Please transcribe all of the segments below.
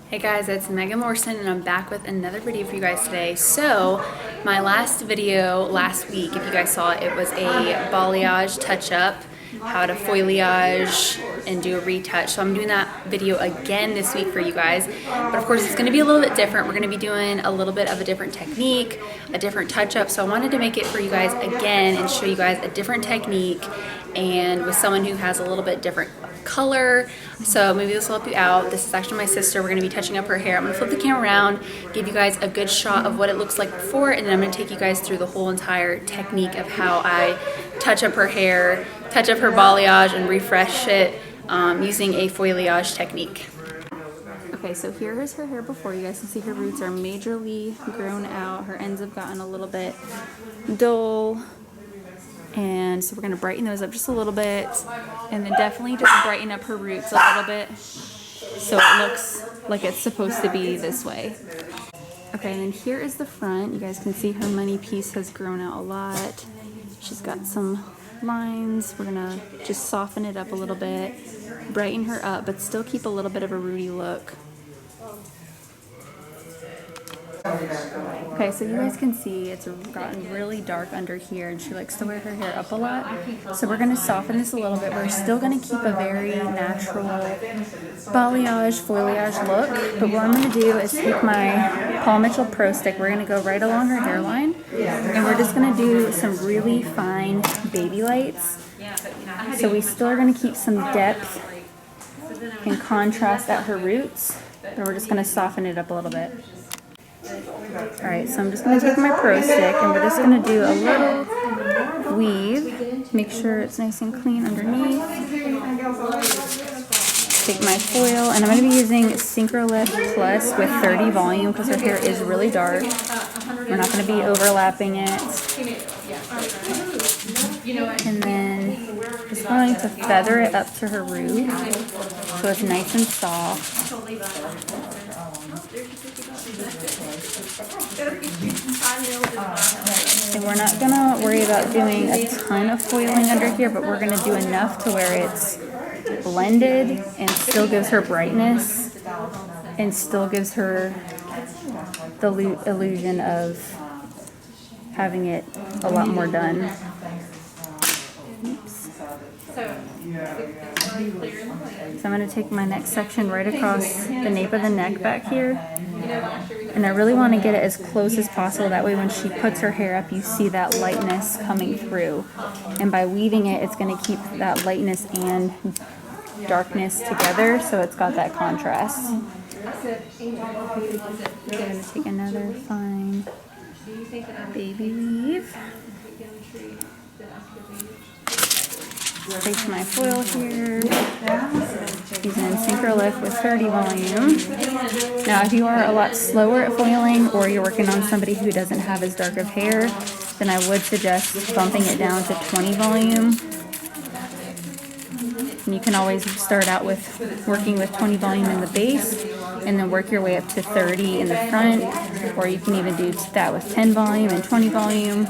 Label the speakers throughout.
Speaker 1: Hey guys, it's Megan Lorson and I'm back with another video for you guys today. So, my last video last week, if you guys saw it, it was a balayage touch-up, how to foilyage and do a retouch. So I'm doing that video again this week for you guys. But of course it's going to be a little bit different. We're going to be doing a little bit of a different technique, a different touch-up. So I wanted to make it for you guys again and show you guys a different technique and with someone who has a little bit different color. So maybe this will help you out. This is actually my sister. We're going to be touching up her hair. I'm going to flip the camera around, give you guys a good shot of what it looks like before, and then I'm going to take you guys through the whole entire technique of how I touch up her hair, touch up her balayage, and refresh it using a foilyage technique. Okay, so here is her hair before. You guys can see her roots are majorly grown out. Her ends have gotten a little bit dull. And so we're going to brighten those up just a little bit, and then definitely just brighten up her roots a little bit so it looks like it's supposed to be this way. Okay, and then here is the front. You guys can see her money piece has grown out a lot. She's got some lines. We're going to just soften it up a little bit, brighten her up, but still keep a little bit of a rooty look. Okay, so you guys can see it's gotten really dark under here, and she likes to wear her hair up a lot. So we're going to soften this a little bit. We're still going to keep a very natural balayage, foilyage look. But what I'm going to do is take my Paul Mitchell Pro Stick. We're going to go right along her hairline, and we're just going to do some really fine baby lights. So we still are going to keep some depth and contrast at her roots, but we're just going to soften it up a little bit. Alright, so I'm just going to take my Pro Stick and we're just going to do a little weave. Make sure it's nice and clean underneath. Take my foil, and I'm going to be using Synchro Lift Plus with 30 volume because her hair is really dark. We're not going to be overlapping it. And then just going to feather it up to her root so it's nice and soft. And we're not going to worry about doing a ton of foiling under here, but we're going to do enough to where it's blended and still gives her brightness and still gives her the illusion of having it a lot more done. Oops. So I'm going to take my next section right across the nape of the neck back here, and I really want to get it as close as possible. That way when she puts her hair up, you see that lightness coming through. And by weaving it, it's going to keep that lightness and darkness together, so it's got that contrast. I'm going to take another fine baby weave. Place my foil here, using Synchro Lift with 30 volume. Now if you are a lot slower at foiling, or you're working on somebody who doesn't have as dark of hair, then I would suggest bumping it down to 20 volume. And you can always start out with working with 20 volume in the base, and then work your way up to 30 in the front, or you can even do that with 10 volume and 20 volume.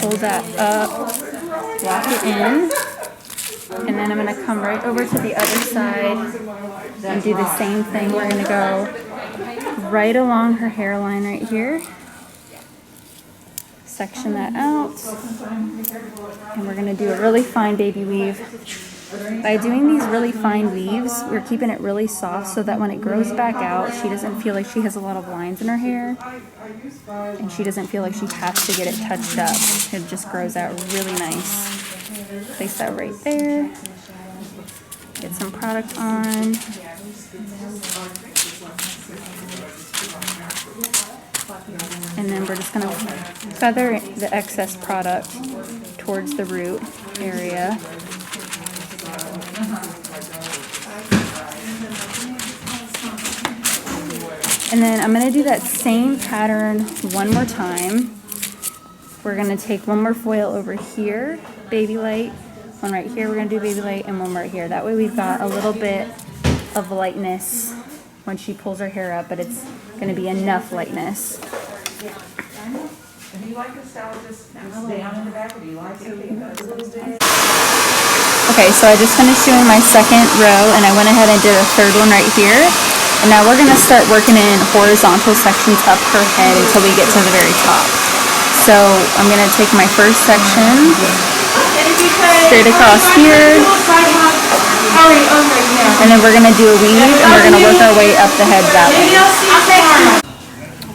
Speaker 1: Pull that up, lock it in, and then I'm going to come right over to the other side and do the same thing. We're going to go right along her hairline right here, section that out, and we're going to do a really fine baby weave. By doing these really fine weaves, we're keeping it really soft so that when it grows back out, she doesn't feel like she has a lot of lines in her hair, and she doesn't feel like she has to get it touched up. It just grows out really nice. Place that right there. Get some product on. And then we're just going to feather the excess product towards the root area. And then I'm going to do that same pattern one more time. We're going to take one more foil over here, baby light, one right here, we're going to do baby light, and one right here. That way we've got a little bit of lightness when she pulls her hair up, but it's going to be enough lightness.
Speaker 2: Do you like the style just down in the back, or do you like it?
Speaker 1: Okay, so I just finished doing my second row and I went ahead and did a third one right here. And now we're gonna start working in horizontal sections up her head until we get to the very top. So I'm gonna take my first section straight across here. And then we're gonna do a weave and we're gonna work our way up the head that way.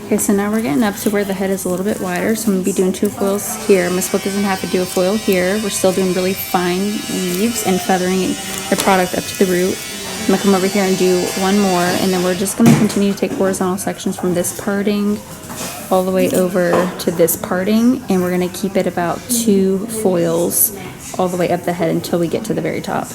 Speaker 1: Okay, so now we're getting up to where the head is a little bit wider, so I'm going to be doing 2 foils here. I'm going to split this in half and do a foil here. We're still doing really fine weaves and feathering the product up to the root. I'm going to come over here and do 1 more, and then we're just going to continue to take horizontal sections from this parting all the way over to this parting, and we're going to keep it about 2 foils all the way up the head until we get to the very top.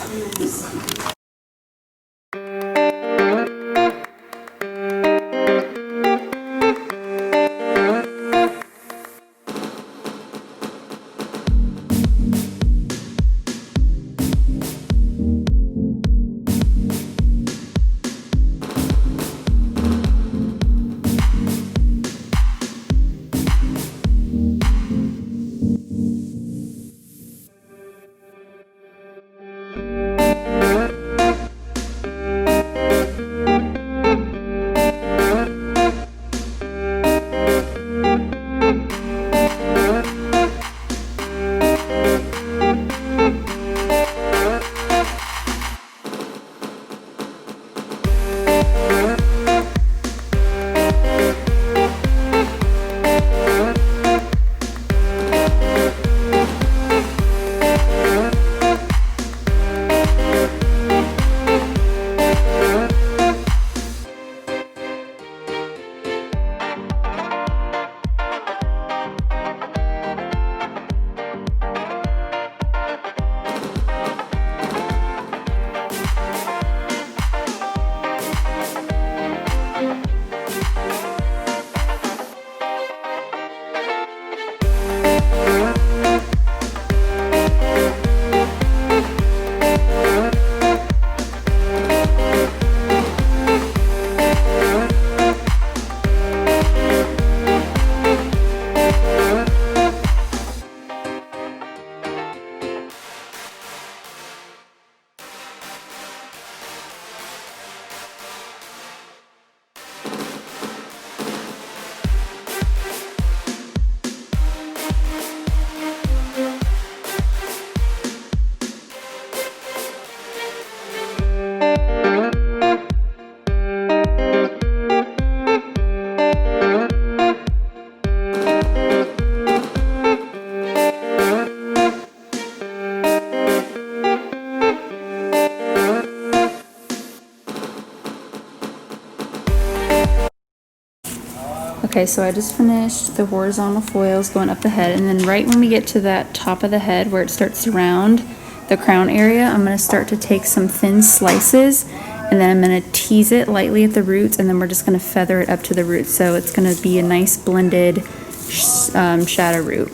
Speaker 1: Okay, so I just finished the horizontal foils going up the head, and then right when we get to that top of the head where it starts to round the crown area, I'm going to start to take some thin slices, and then I'm going to tease it lightly at the roots, and then we're just going to feather it up to the roots, so it's going to be a nice blended shadow root.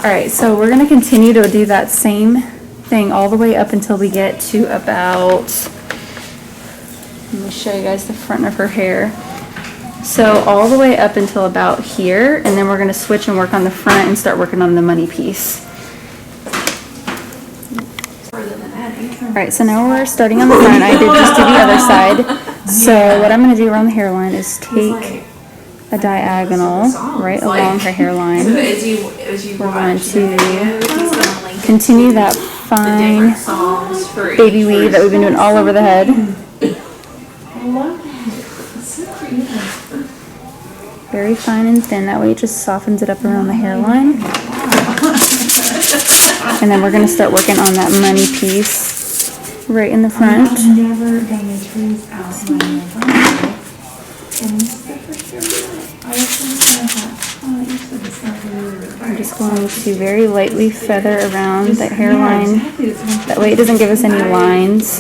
Speaker 1: Alright, so we're going to continue to do that same thing all the way up until we get to about, let me show you guys the front of her hair. So all the way up until about here, and then we're going to switch and work on the front and start working on the money piece.
Speaker 2: Further than that, you turn
Speaker 1: Alright, so now we're starting on the front. I did just do the other side. So what I'm going to do around the hairline is take a diagonal right along her hairline. We're going to continue that fine baby weave that we've been doing all over the head. Very fine and thin, that way it just softens it up around the hairline. And then we're going to start working on that money piece right in the front. I'm just going to very lightly feather around that hairline. That way it doesn't give us any lines.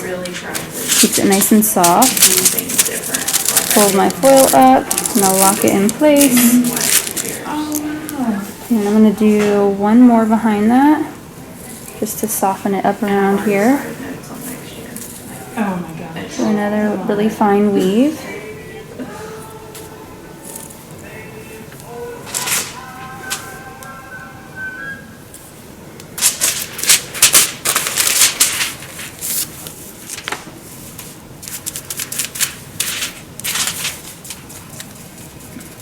Speaker 1: Keeps it nice and soft. Fold my foil up and I'll lock it in place. And I'm going to do one more behind that just to soften it up around here.
Speaker 2: Oh my gosh.
Speaker 1: Do another really fine weave.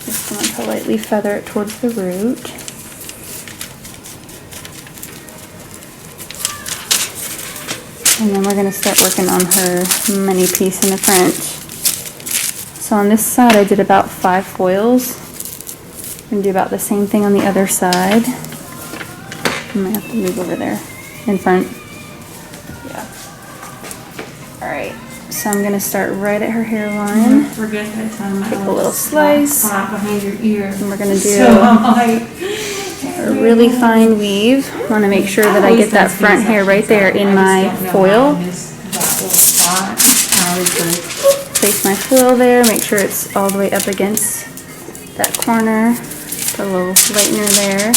Speaker 1: Just going to lightly feather it towards the root. And then we're going to start working on her money piece in the front. So on this side I did about 5 foils. I'm going to do about the same thing on the other side. I might have to move over there in front. Yeah. Alright, so I'm going to start right at her hairline.
Speaker 2: Forget that time.
Speaker 1: Take a little slice.
Speaker 2: Behind your ear.
Speaker 1: And we're going to do a really fine weave. Want to make sure that I get that front hair right there in my foil. Place my foil there, make sure it's all the way up against that corner. Put a little lightener there.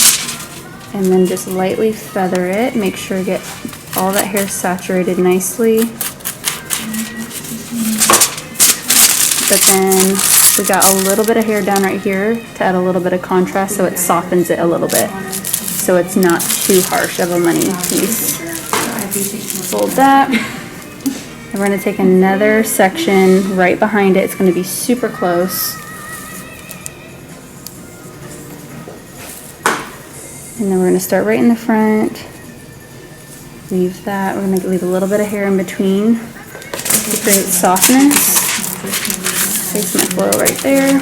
Speaker 1: And then just lightly feather it. Make sure to get all that hair saturated nicely. But then we got a little bit of hair down right here to add a little bit of contrast so it softens it a little bit. So it's not too harsh of a money piece. Fold that. And we're going to take another section right behind it. It's going to be super close. And then we're going to start right in the front. Leave that. We're going to leave a little bit of hair in between to create softness. Place my foil right there.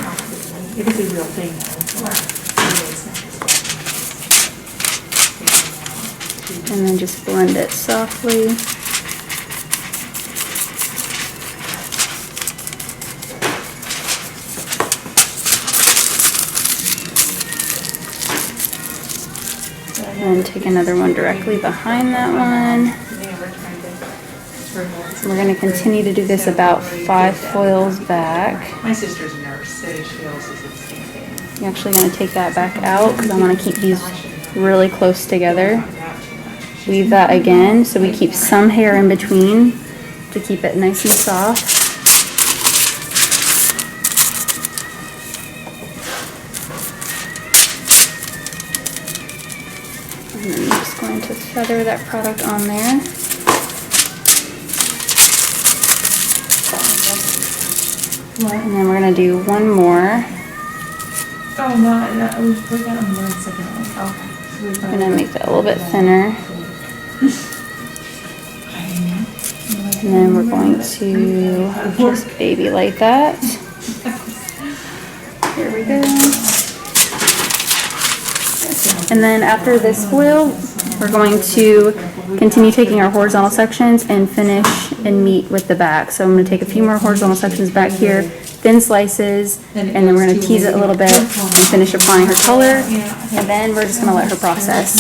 Speaker 2: It is a real thing.
Speaker 1: And then just blend it softly. And then take another one directly behind that one. We're going to continue to do this about 5 foils back.
Speaker 2: My sister's a nurse, so she also says the same thing.
Speaker 1: I'm actually going to take that back out because I want to keep these really close together. Weave that again so we keep some hair in between to keep it nice and soft. And then I'm just going to feather that product on there. And then we're going to do one more.
Speaker 2: Oh, no, we forgot on 1 second. Okay.
Speaker 1: I'm going to make that a little bit thinner. And then we're going to just baby light that. Here we go. And then after this foil, we're going to continue taking our horizontal sections and finish and meet with the back. So I'm going to take a few more horizontal sections back here, thin slices, and then we're going to tease it a little bit and finish applying her color. And then we're just going to let her process.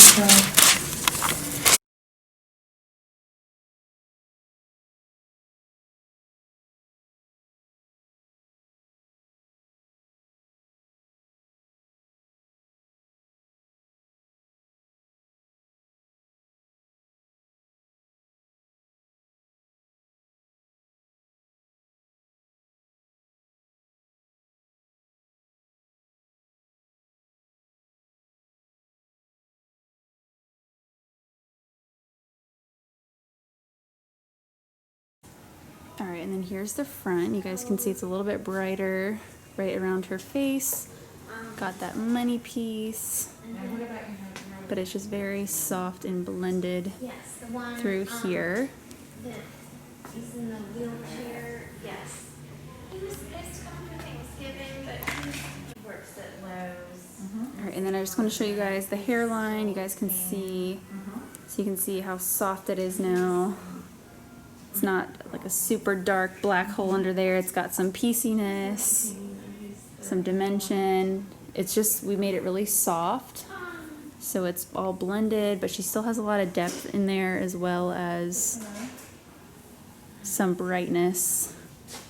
Speaker 1: All right, and then here's the front. You guys can see it's a little bit brighter right around her face. Got that money piece, but it's just very soft and blended through here.
Speaker 3: He's in the wheelchair. Yes. He was supposed to come for Thanksgiving, but he works at Lowe's.
Speaker 1: All right, and then I just want to show you guys the hairline. You guys can see, so you can see how soft it is now. It's not like a super dark black hole under there. It's got some pieciness, some dimension. It's just, we made it really soft. So it's all blended, but she still has a lot of depth in there as well as some brightness.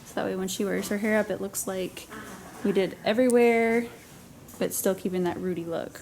Speaker 1: So that way when she wears her hair up, it looks like we did everywhere, but still keeping that Rudy look.